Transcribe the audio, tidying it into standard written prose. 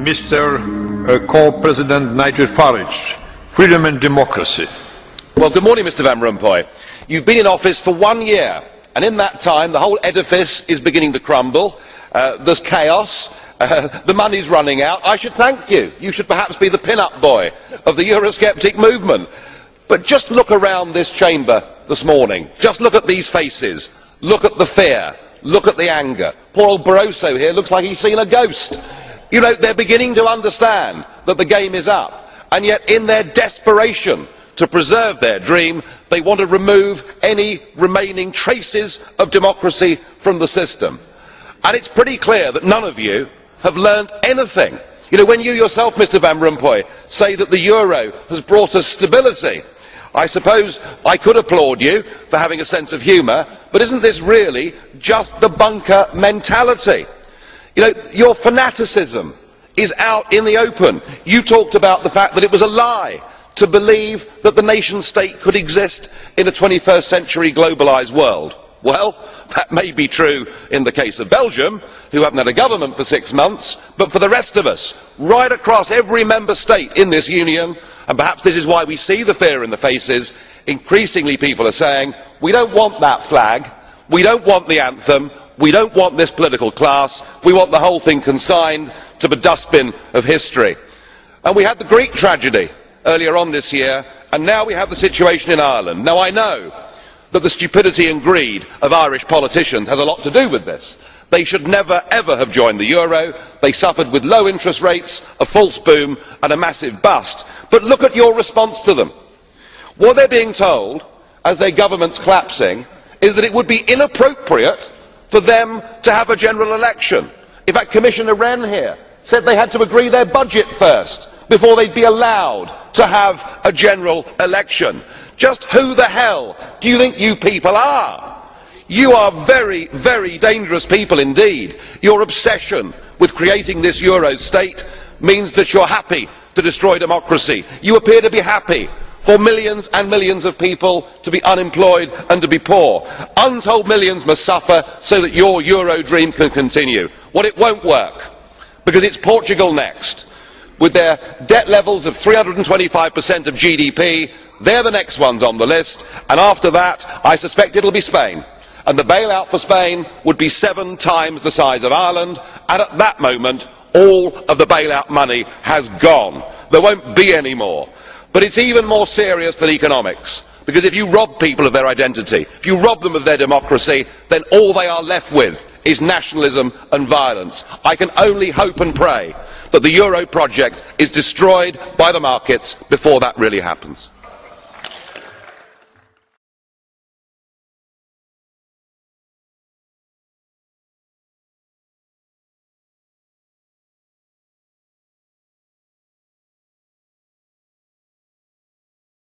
Mr. Co-President Nigel Farage, freedom and democracy. Well, good morning, Mr. Van Rompuy. You've been in office for 1 year, and in that time the whole edifice is beginning to crumble. There's chaos. The money's running out. I should thank you. You should perhaps be the pin-up boy of the Eurosceptic movement. But just look around this chamber this morning. Just look at these faces. Look at the fear. Look at the anger. Poor old Barroso here looks like he's seen a ghost. You know, they're beginning to understand that the game is up. And yet, in their desperation to preserve their dream, they want to remove any remaining traces of democracy from the system. And it's pretty clear that none of you have learned anything. You know, when you yourself, Mr. Van Rompuy, say that the euro has brought us stability, I suppose I could applaud you for having a sense of humour, but isn't this really just the bunker mentality? You know, your fanaticism is out in the open. You talked about the fact that it was a lie to believe that the nation state could exist in a 21st century globalised world. Well, that may be true in the case of Belgium, who haven't had a government for 6 months, but for the rest of us, right across every member state in this union, and perhaps this is why we see the fear in the faces, increasingly people are saying, we don't want that flag, we don't want the anthem, we don't want this political class, we want the whole thing consigned to the dustbin of history. And we had the Greek tragedy earlier on this year, and now we have the situation in Ireland. Now I know that the stupidity and greed of Irish politicians has a lot to do with this. They should never ever have joined the euro. They suffered with low interest rates, a false boom and a massive bust. But look at your response to them. What they're being told, as their government's collapsing, is that it would be inappropriate for them to have a general election. In fact, Commissioner Rehn here said they had to agree their budget first before they'd be allowed to have a general election. Just who the hell do you think you people are? You are very, very dangerous people indeed. Your obsession with creating this euro state means that you're happy to destroy democracy. You appear to be happy for millions and millions of people to be unemployed and to be poor. Untold millions must suffer so that your euro dream can continue. Well, it won't work, because it's Portugal next. With their debt levels of 325% of GDP, they're the next ones on the list, and after that, I suspect it'll be Spain. And the bailout for Spain would be 7 times the size of Ireland, and at that moment, all of the bailout money has gone. There won't be any more. But it's even more serious than economics, because if you rob people of their identity, if you rob them of their democracy, then all they are left with is nationalism and violence. I can only hope and pray that the euro project is destroyed by the markets before that really happens.